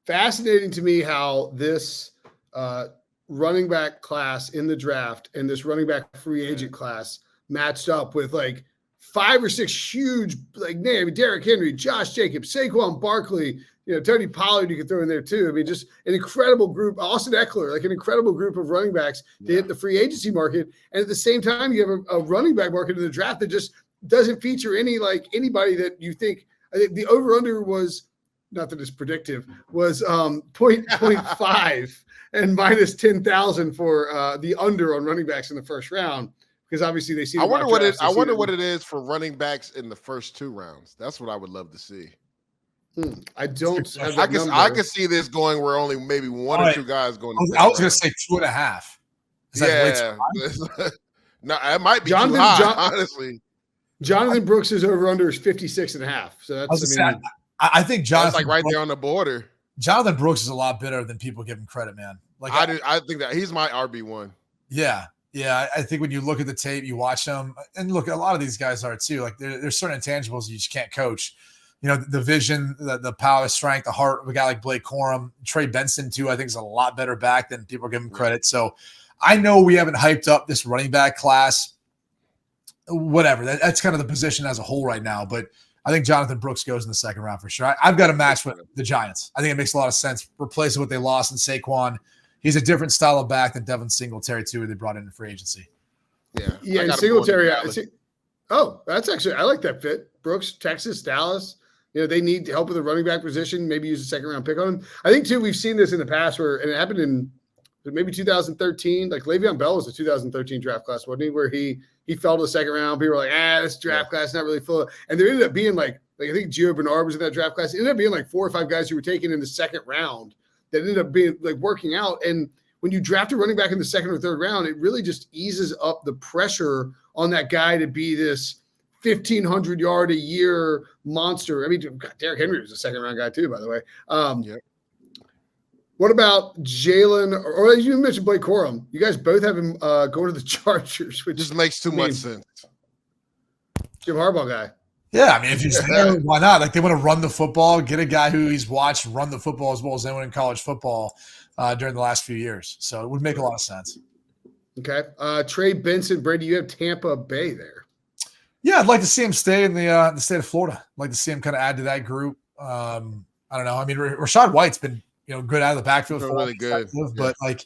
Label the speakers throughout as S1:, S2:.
S1: fascinating to me how this running back class in the draft and this running back free agent class matched up with like 5 or 6 huge like names: Derrick Henry, Josh Jacobs, Saquon Barkley, Tony Pollard you could throw in there too. I mean, just an incredible group. Austin Eckler, like an incredible group of running backs to hit the free agency market. And at the same time, you have a running back market in the draft that just doesn't feature anybody that you think. I think the over-under was, not that it's predictive, was 0.5 and minus 10,000 for the under on running backs in the first round. Because obviously they see.
S2: I wonder what it is for running backs in the first 2 rounds. That's what I would love to see.
S1: I don't.
S2: I can see this going where only maybe 1 or 2 guys going.
S3: I was going to say 2.5.
S2: Yeah, no, it might be too high, honestly.
S1: Jonathan Brooks' over under is 56.5. So that's.
S3: I think Jonathan
S2: like right there on the border.
S3: Jonathan Brooks is a lot better than people give him credit, man. Like
S2: I think that he's my RB1.
S3: Yeah. Yeah, I think when you look at the tape, you watch them, and look, a lot of these guys are too. Like there's certain intangibles you just can't coach. The vision, the power, strength, the heart of a guy like Blake Corum, Trey Benson too. I think is a lot better back than people give him credit. So I know we haven't hyped up this running back class. Whatever, that's kind of the position as a whole right now. But I think Jonathan Brooks goes in the second round for sure. I've got a match with the Giants. I think it makes a lot of sense. Replacing what they lost in Saquon. He's a different style of back than Devin Singletary, too, who they brought in free agency.
S1: Yeah. And Singletary. That's actually, I like that fit. Brooks, Texas, Dallas. They need help with the running back position. Maybe use a second round pick on him. I think, too, we've seen this in the past and it happened in maybe 2013. Like Le'Veon Bell was the 2013 draft class, wasn't he? Where he fell to the second round. People were like, this draft class is not really full. And there ended up being like I think Gio Bernard was in that draft class. It ended up being like 4 or 5 guys who were taken in the second round that ended up being like working out. And when you draft a running back in the second or third round, it really just eases up the pressure on that guy to be this 1,500 yard a year monster. I mean, Derrick Henry was a second round guy too, by the way. What about Jalen, or as you mentioned, Blake Corum? You guys both have him go to the Chargers, which
S2: just makes too much sense.
S1: Jim Harbaugh guy.
S3: Yeah, I mean, if he's there, why not? Like, they want to run the football, get a guy who he's watched run the football as well as anyone in college football during the last few years. So it would make a lot of sense. Okay.
S1: Trey Benson, Brady, you have Tampa Bay there.
S3: Yeah, I'd like to see him stay in the state of Florida. I'd like to see him kind of add to that group. I don't know. I mean, Rachaad White's been good out of the backfield.
S2: Really good.
S3: But, like,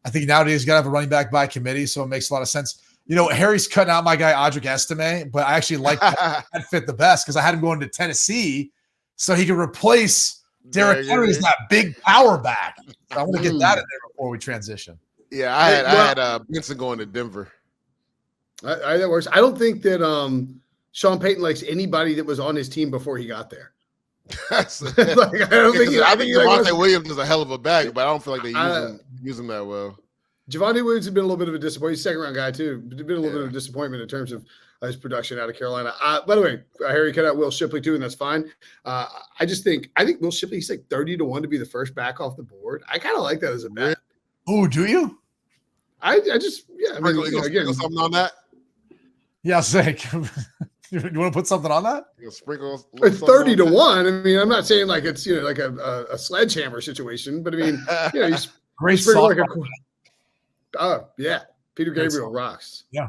S3: I think nowadays you got to have a running back by committee, so it makes a lot of sense. Harry's cutting out my guy, Audric Estime, but I actually like that fit the best because I had him going to Tennessee so he could replace Derrick Henry as that big power back. So I want to get that in there before we transition.
S2: Yeah, I had Benson going to Denver.
S1: That works. I don't think that Sean Payton likes anybody that was on his team before he got there.
S2: I think Javonte Williams is a hell of a back, but I don't feel like they use him that well.
S1: Javonte Williams has been a little bit of a disappointment. He's a second-round guy, too. Been a little bit of a disappointment in terms of his production out of Carolina. By the way, Harry cut out Will Shipley, too, and that's fine. I think Will Shipley, he's like 30-1 to be the first back off the board. I kind of like that as a bet.
S3: Oh, do you?
S1: I just, yeah.
S2: Sprinkle something on that?
S3: Yeah, I'll say. You want to put something on that?
S2: Sprinkle.
S1: It's 30-1. I mean, I'm not saying like it's like a sledgehammer situation, but I mean, he's
S3: great
S1: sprinkle
S3: like
S1: yeah. Peter Gabriel rocks.
S3: Yeah.